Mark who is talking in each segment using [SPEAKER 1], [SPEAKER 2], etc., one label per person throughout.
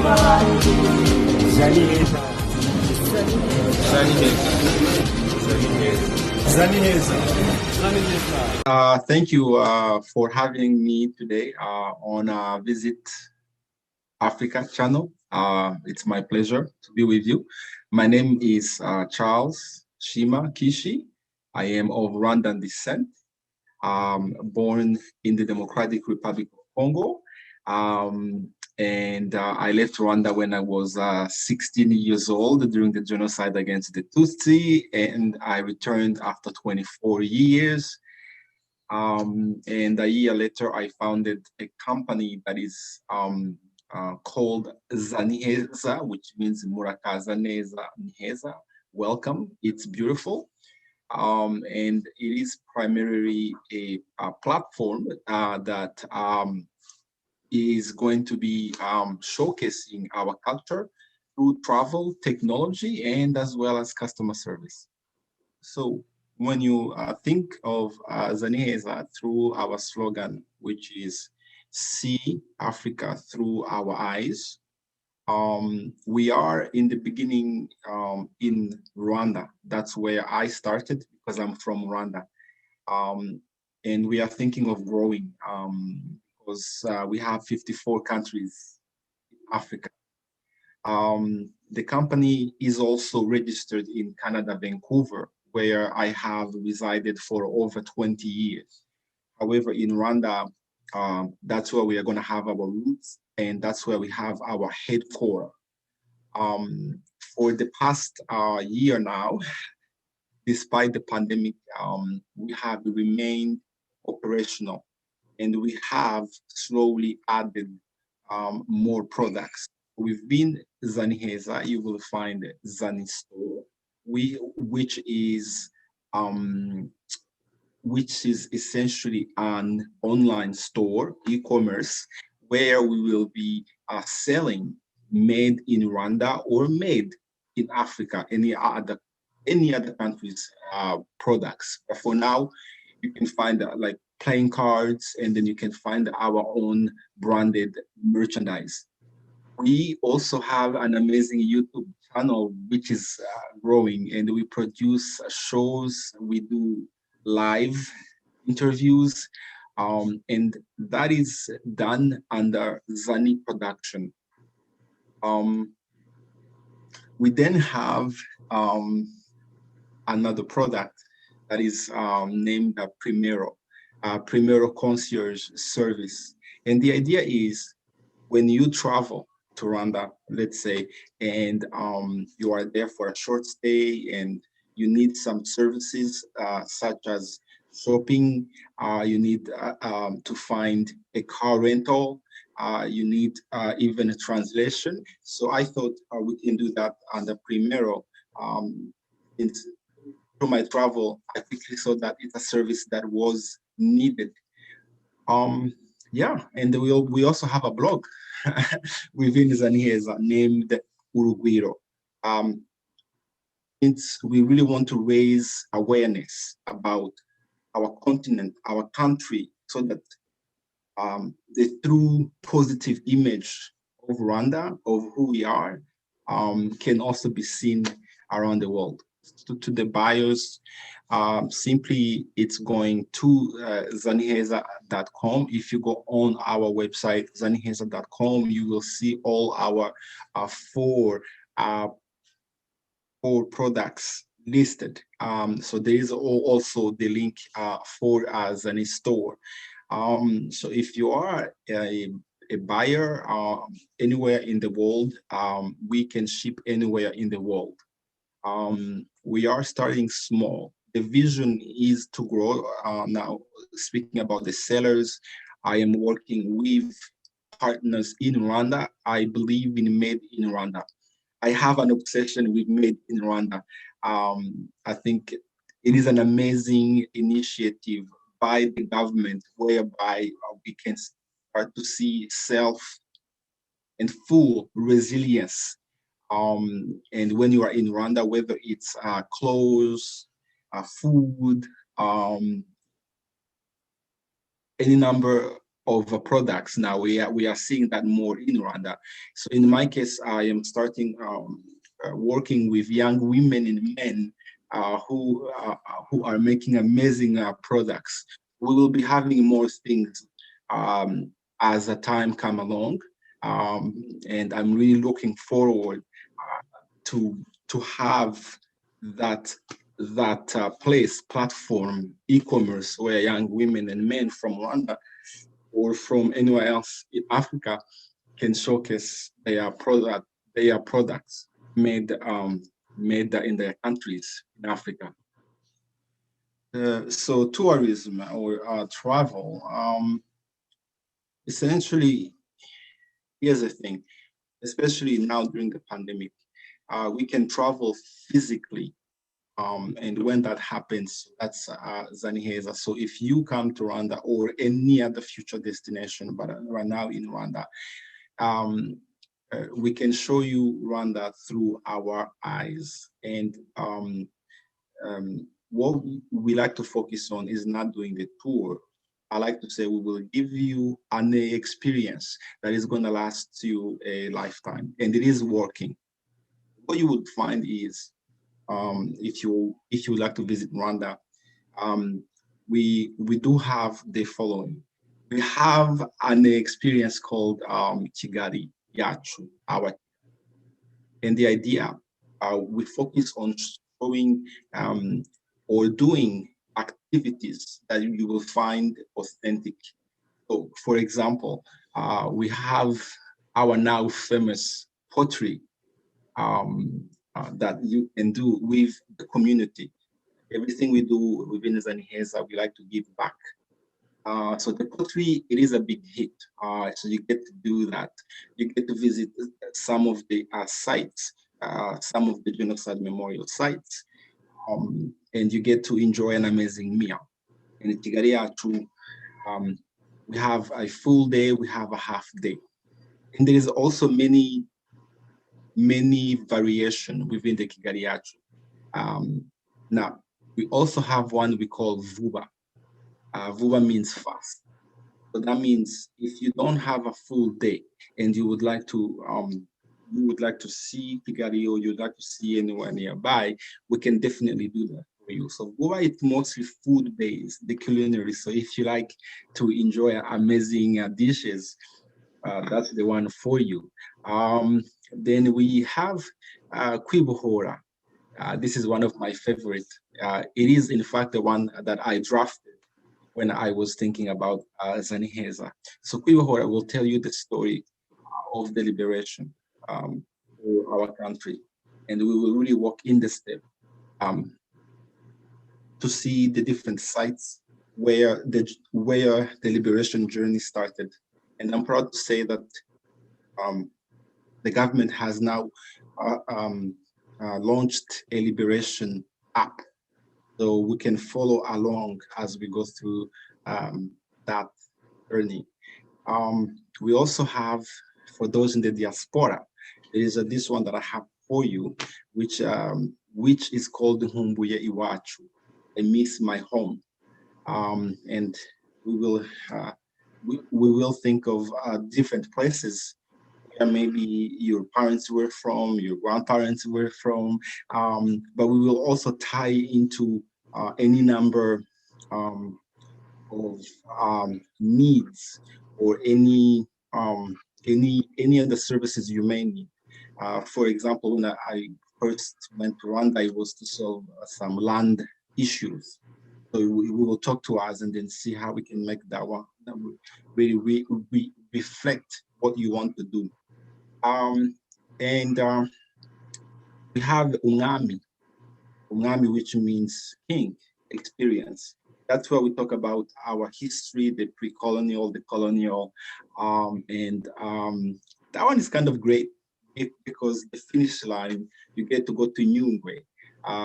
[SPEAKER 1] ZaNiheza. ZaNiheza.
[SPEAKER 2] Thank you for having me today on Visit Africa channel. It's my pleasure to be with you. My name is Charles Shima Kishi. I am of Rwandan descent, born in the Democratic Republic of Congo. And I left Rwanda when I was 16 years old during the genocide against the Tutsi, and I returned after 24 years. And a year later, I founded a company that is called ZaNiheza, which means Murakaza Neza Niheza. Welcome, it's beautiful. And it is primarily a platform that is going to be showcasing our culture through travel, technology, and as well as customer service. So when you think of ZaNiheza through our slogan, which is see Africa through our eyes, we are in the beginning in Rwanda. That's where I started because I'm from Rwanda. And we are thinking of growing because we have 54 countries in Africa. The company is also registered in Canada, Vancouver, where I have resided for over 20 years. However, in Rwanda, that's where we are going to have our roots, and that's where we have our headquarters. For the past year now, despite the pandemic, we have remained operational, and we have slowly added more products. We've been ZaNiheza. You will find ZaNistore, which is essentially an online store, e-commerce, where we will be selling made in Rwanda or made in Africa, any other countries' products. But for now, you can find like playing cards, and then you can find our own branded merchandise. We also have an amazing YouTube channel, which is growing, and we produce shows, we do live interviews, and that is done under Zani Production. We then have another product that is named Primero Concierge Service. And the idea is when you travel to Rwanda, let's say, and you are there for a short stay and you need some services such as shopping, you need to find a car rental, you need even a translation. So I thought we can do that under Primero. Through my travel, I quickly saw that it's a service that was needed. Yeah, and we also have a blog within ZaNiheza named Urugwiro. We really want to raise awareness about our continent, our country, so that the true positive image of Rwanda, of who we are, can also be seen around the world. To the buyers, simply it's going to ZaNiheza.com. If you go on our website, ZaNiheza.com, you will see all our four products listed. So there is also the link for ZaNistore. So if you are a buyer anywhere in the world, we can ship anywhere in the world. We are starting small. The vision is to grow. Now, speaking about the sellers, I am working with partners in Rwanda. I believe in made in Rwanda. I have an obsession with made in Rwanda. I think it is an amazing initiative by the government whereby we can start to see self and full resilience. And when you are in Rwanda, whether it's clothes, food, any number products now. We are seeing that more in Rwanda. So in my case, I am starting working with young women and men who are making amazing products. We will be having more things as the time come along, and I'm really looking forward to have that platform, e-commerce, where young women and men from Rwanda or from anywhere else in Africa can showcase their products made in their countries in Africa. So tourism or travel, essentially, here's the thing, especially now during the pandemic, we can travel physically. And when that happens, that's ZaNiheza. So if you come to Rwanda or any other future destination, but right now in Rwanda, we can show you Rwanda through our eyes. And what we like to focus on is not doing the tour. I like to say we will give you an experience that is going to last you a lifetime, and it is working. What you would find is, if you would like to visit Rwanda, we do have the following. We have an experience called Kigali Yachu, and the idea, we focus on showing or doing activities that you will find authentic. So, for example, we have our now famous pottery that you can do with the community. Everything we do within ZaNiheza, we like to give back. So the pottery, it is a big hit. So you get to do that. You get to visit some of the sites, some of the genocide memorial sites, and you get to enjoy an amazing meal. In Kigali Yachu, we have a full day, we have a half day. And there is also many variation within the Kigali Yachu. Now, we also have one we call Vuba. Vuba means fast. So that means if you don't have a full day and you would like to see Kigali, or you'd like to see anywhere nearby, we can definitely do that for you. So Vuba is mostly food-based, the culinary. So if you like to enjoy amazing dishes, that's the one for you. Then we have Kwibohora. This is one of my favorite. It is, in fact, the one that I drafted when I was thinking about ZaNiheza. So Kwibohora will tell you the story of the liberation for our country. And we will really walk in the step to see the different sites where the liberation journey started. And I'm proud to say that the government has now launched a liberation app, so we can follow along as we go through that journey. We also have, for those in the diaspora, there is this one that I have for you, which is called Nkumbuye Iwacu, I miss my home. And we will think of different places where maybe your parents were from, your grandparents were from, but we will also tie into any number of needs or any other services you may need. For example, when I first went to Rwanda, it was to solve some land issues. So we will talk to us and then see how we can make that one really reflect what you want to do. And we have Ungami, which means king experience. That's where we talk about our history, the pre-colonial, the colonial, and that one is kind of great because the finish line, you get to go to Nyungwe,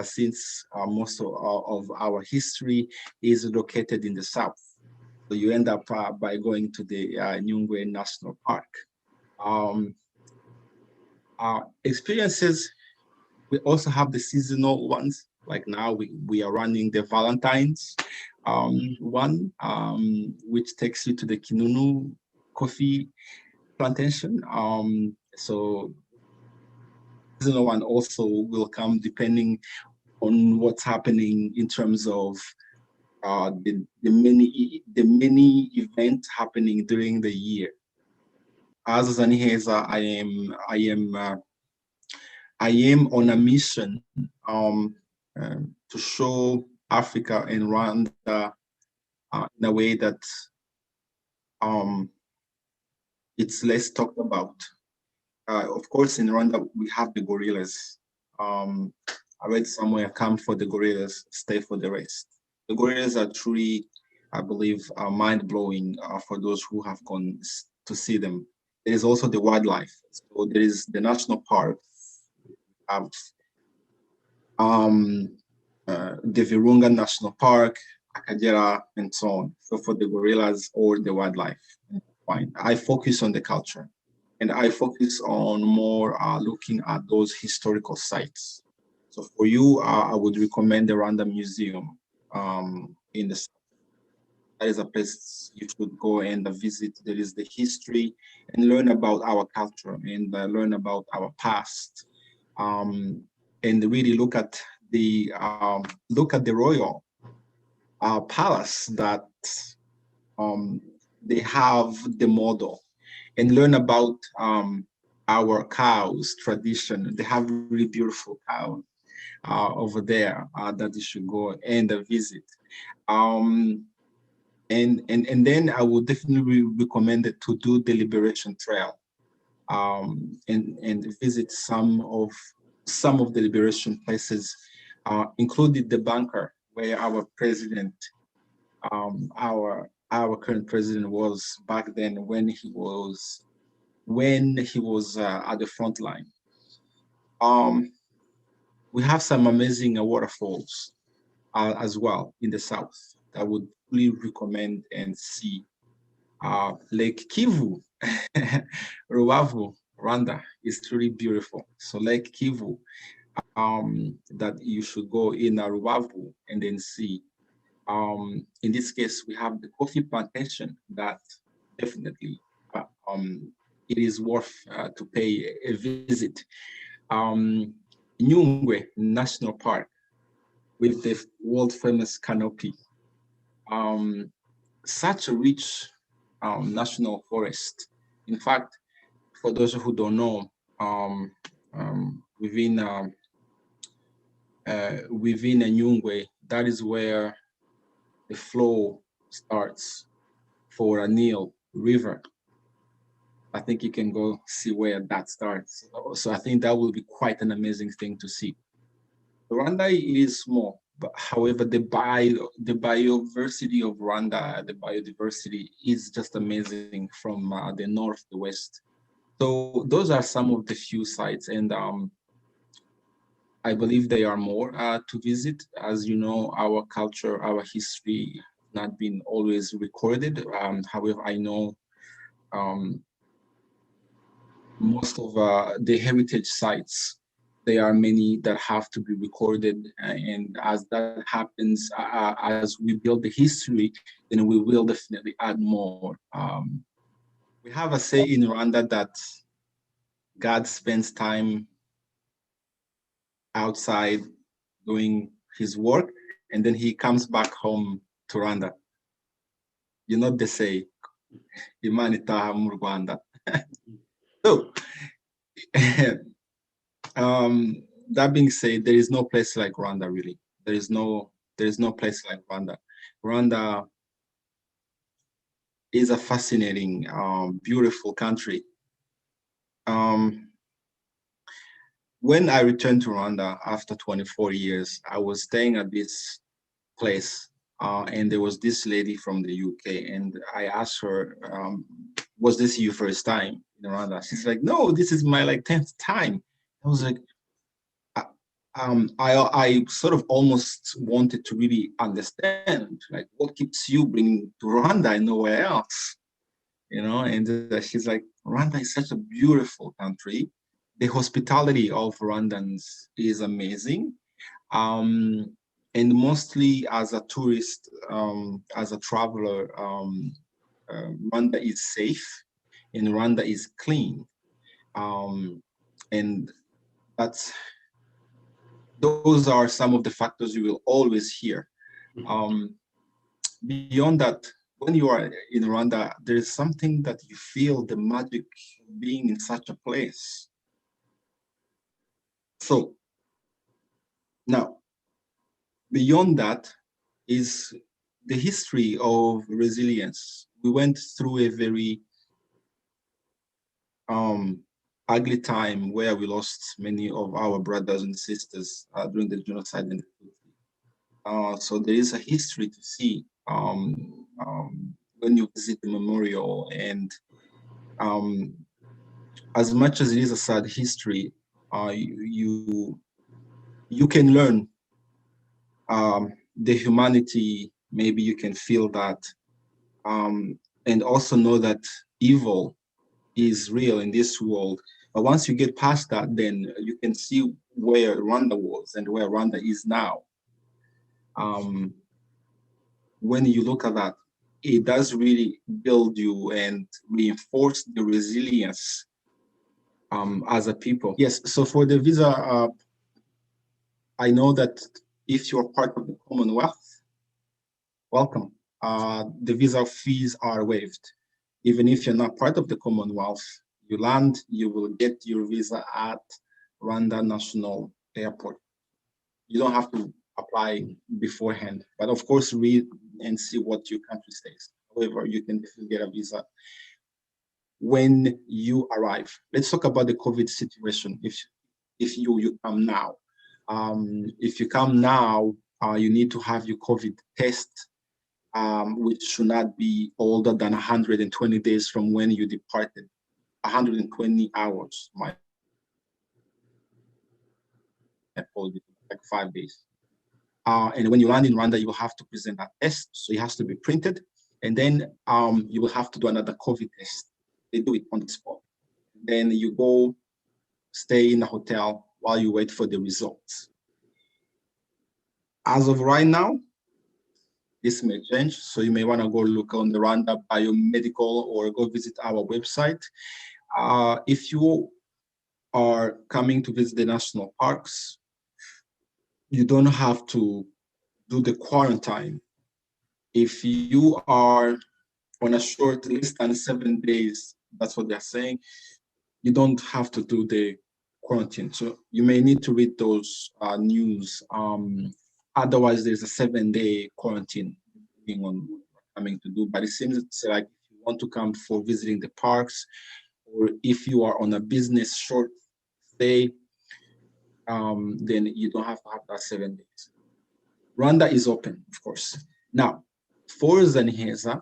[SPEAKER 2] since most of our history is located in the south. So you end up by going to the Nyungwe National Park. Experiences, we also have the seasonal ones. Like now we are running the Valentine's. one, which takes you to the Kinunu coffee plantation. So seasonal one also will come depending on what's happening in terms of the many events happening during the year. As ZaNiheza, I am on a mission to show Africa and Rwanda in a way that it's less talked about. Of course, in Rwanda, we have the gorillas. I read somewhere, come for the gorillas, stay for the rest. The gorillas are truly, I believe, mind-blowing for those who have gone to see them. There is also the wildlife. So there is the national park, the Virunga National Park, Akagera, and so on. So for the gorillas or the wildlife, fine. I focus on the culture, and I focus on more looking at those historical sites. So for you, I would recommend the Rwanda Museum in the south. That is a place you should go and visit. There is the history and learn about our culture and learn about our past, and really look at the royal palace that they have the model, and learn about our cows tradition. They have really beautiful cows over there that you should go and visit. And then I would definitely recommend it to do the Liberation Trail and visit some of the liberation places, including the bunker where our president, our current president was back then when he was at the front line. We have some amazing waterfalls as well in the south. I would really recommend and see. Lake Kivu, Rubavu, Rwanda is truly beautiful. So Lake Kivu, that you should go in Rubavu and then see. In this case, we have the coffee plantation that definitely it is worth to pay a visit. Nyungwe National Park with the world famous canopy. Such a rich national forest. In fact, for those who don't know, within Nyungwe, that is where the flow starts for a Nile River. I think you can go see where that starts. So I think that will be quite an amazing thing to see. Rwanda is small, but however, the biodiversity of Rwanda, the biodiversity is just amazing from the north to the west. So those are some of the few sites, and I believe there are more to visit. As you know, our culture, our history, not been always recorded. However, I know most of the heritage sites, there are many that have to be recorded, and as that happens, as we build the history, then we will definitely add more. We have a say in Rwanda that God spends time outside doing his work, and then he comes back home to Rwanda. You know, they say, Imana itaha mu Rwanda. So, that being said, there is no place like Rwanda, really. There is no place like Rwanda. Rwanda is a fascinating, beautiful country. When I returned to Rwanda after 24 years, I was staying at this place, and there was this lady from the UK, and I asked her, was this your first time in Rwanda? She's like, no, this is my 10th time. I was like, I sort of almost wanted to really understand, what keeps you bringing to Rwanda and nowhere else, and she's like, Rwanda is such a beautiful country. The hospitality of Rwandans is amazing. and mostly as a tourist, as a traveler, Rwanda is safe and Rwanda is clean. And those are some of the factors you will always hear. Beyond that, when you are in Rwanda, there's something that you feel the magic of being in such a place. So now, beyond that is the history of resilience. We went through a very ugly time where we lost many of our brothers and sisters during the genocide. So there is a history to see when you visit the memorial, and as much as it is a sad history, you can learn the humanity. Maybe you can feel that, and also know that evil is real in this world. But once you get past that, then you can see where Rwanda was and where Rwanda is now. When you look at that, it does really build you and reinforce the resilience as a people. Yes, so for the visa, I know that if you're part of the Commonwealth, welcome. The visa fees are waived. Even if you're not part of the Commonwealth, you land, you will get your visa at Rwanda National Airport. You don't have to apply beforehand, but of course read and see what your country says. However, you can get a visa when you arrive. Let's talk about the COVID situation. If you come now, if you come now, you need to have your COVID test, which should not be older than 120 days from when you departed. 120 hours, my apologies, like 5 days. And when you land in Rwanda, you will have to present that test. So it has to be printed. And then you will have to do another COVID test. They do it on the spot. Then you go stay in a hotel while you wait for the results. As of right now, this may change. So you may want to go look on the Rwanda Biomedical or go visit our website. If you are coming to visit the national parks, you don't have to do the quarantine. If you are on a short list and 7 days, that's what they're saying, you don't have to do the quarantine. So you may need to read those news. Otherwise, there's a 7-day quarantine depending on what you're coming to do. But it seems it's like if you want to come for visiting the parks, or if you are on a business short stay, then you don't have to have that 7 days. Rwanda is open, of course. Now, for ZaNiheza,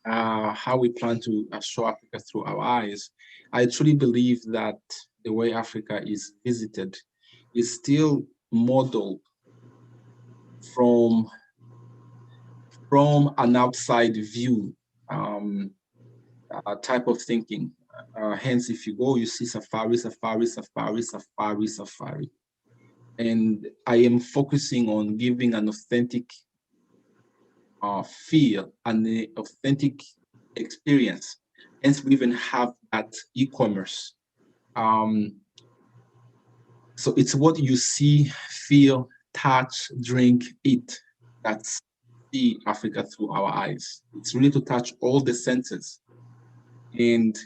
[SPEAKER 2] how we plan to show Africa through our eyes, I truly believe that the way Africa is visited is still modeled from an outside view type of thinking. Hence, if you go, you see safari, safari, safari, safari, safari. And I am focusing on giving an authentic feel and the authentic experience. Hence, we even have that e-commerce. So it's what you see, feel, touch, drink, eat. That's see Africa through our eyes. It's really to touch all the senses and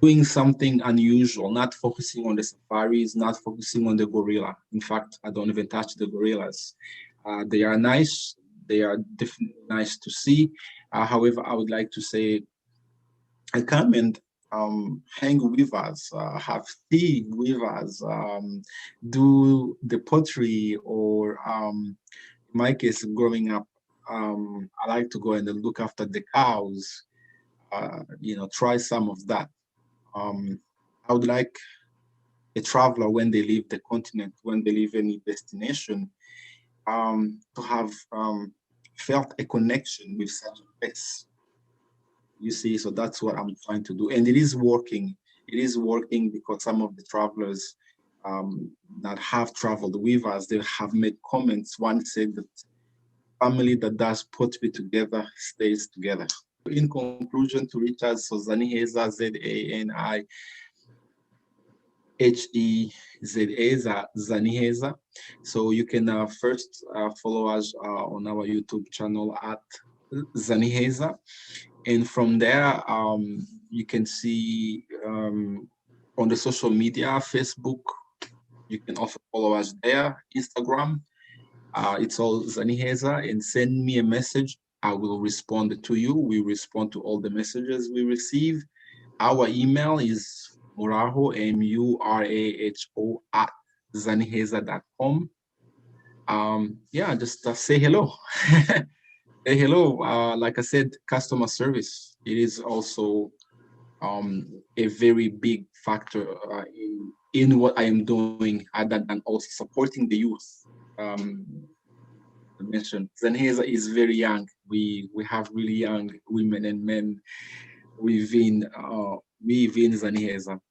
[SPEAKER 2] doing something unusual, not focusing on the safaris, not focusing on the gorilla. In fact, I don't even touch the gorillas. They are nice. They are definitely nice to see. However, I would like to say, I come and hang with us, have tea with us, do the pottery, or in my case, growing up, I like to go and look after the cows, try some of that. I would like a traveler, when they leave the continent, when they leave any destination, to have felt a connection with such a place. You see, so that's what I'm trying to do. And it is working. It is working because some of the travelers that have traveled with us, they have made comments. One said that family that does pottery together stays together. In conclusion, to reach us, so ZaNiheza, ZaNiheza, ZaNiheza. So you can first follow us on our YouTube channel at ZaNiheza. And from there, you can see on the social media, Facebook, you can also follow us there, Instagram, it's all ZaNiheza, and send me a message. I will respond to you. We respond to all the messages we receive. Our email is muraho, MURAHO, at zaniheza.com. Yeah, just say hello. Say hello. Like I said, customer service, it is also a very big factor in what I am doing, other than also supporting the youth. I mentioned ZaNiheza is very young. We have really young women and men within ZaNiheza.